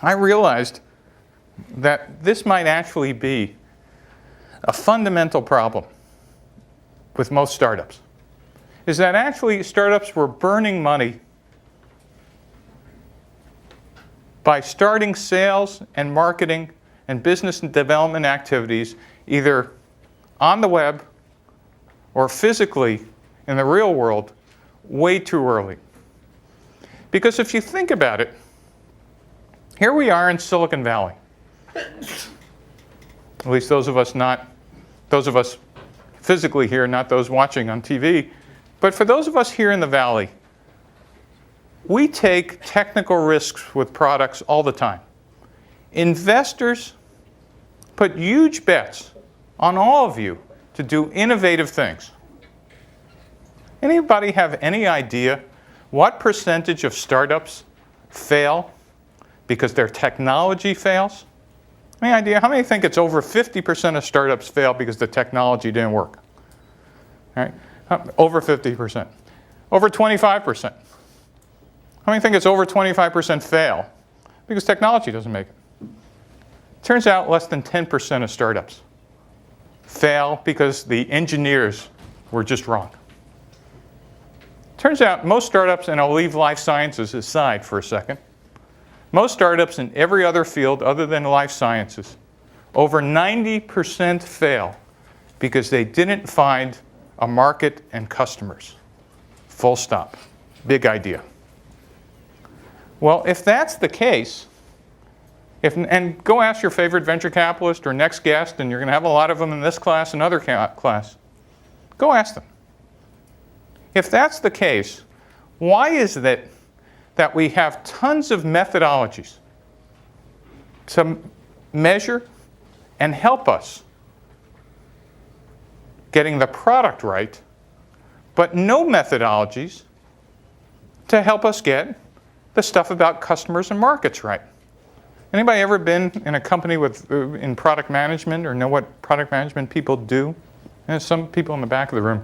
I realized that this might actually be a fundamental problem with most startups, is that actually startups were burning money by starting sales and marketing and business and development activities either on the web or physically in the real world way too early. Because if you think about it, here we are in Silicon Valley. At least those of us physically here, not those watching on TV. But for those of us here in the Valley, we take technical risks with products all the time. Investors put huge bets on all of you to do innovative things. Anybody have any idea what percentage of startups fail because their technology fails? Any idea? How many think it's over 50% of startups fail because the technology didn't work? All right? Over 50%. Over 25%. How many think it's over 25% fail because technology doesn't make it? Turns out less than 10% of startups fail because the engineers were just wrong. Turns out most startups, and I'll leave life sciences aside for a second, most startups in every other field other than life sciences, over 90% fail because they didn't find a market and customers. Full stop. Big idea. Well, if that's the case, and go ask your favorite venture capitalist or next guest, and you're going to have a lot of them in this class and other class. Go ask them. If that's the case, why is it that we have tons of methodologies to measure and help us getting the product right, but no methodologies to help us get the stuff about customers and markets right? Anybody ever been in a company in product management or know what product management people do? And some people in the back of the room.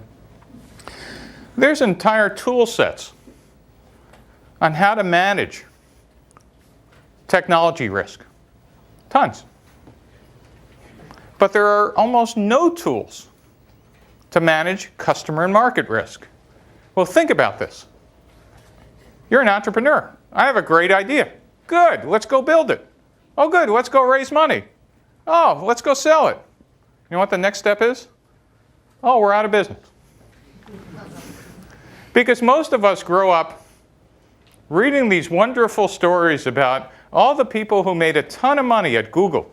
There's entire tool sets on how to manage technology risk. Tons. But there are almost no tools to manage customer and market risk. Well, think about this. You're an entrepreneur. I have a great idea. Good, let's go build it. Oh, good, let's go raise money. Oh, let's go sell it. You know what the next step is? Oh, we're out of business. Because most of us grow up reading these wonderful stories about all the people who made a ton of money at Google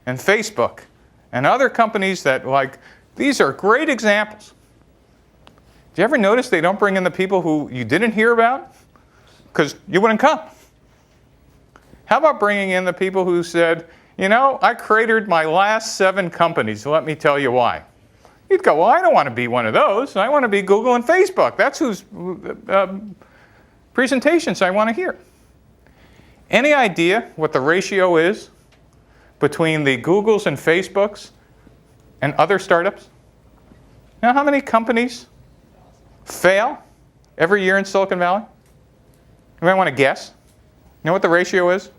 and Facebook and other companies that, these are great examples. Do you ever notice they don't bring in the people who you didn't hear about? Because you wouldn't come. How about bringing in the people who said, I created my last 7 companies. Let me tell you why. You'd go, well, I don't want to be one of those. I want to be Google and Facebook. That's whose presentations I want to hear. Any idea what the ratio is between the Googles and Facebooks and other startups? You know how many companies fail every year in Silicon Valley? Anybody want to guess? You know what the ratio is?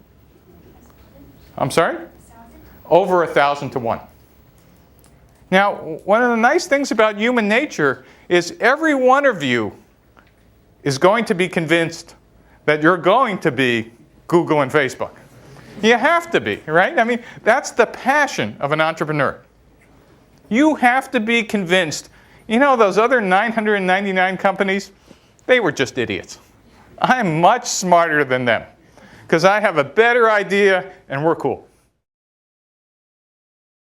I'm sorry? Over 1,000 to 1. Now, one of the nice things about human nature is every one of you is going to be convinced that you're going to be Google and Facebook. You have to be, right? I mean, that's the passion of an entrepreneur. You have to be convinced, those other 999 companies, they were just idiots. I'm much smarter than them because I have a better idea and we're cool.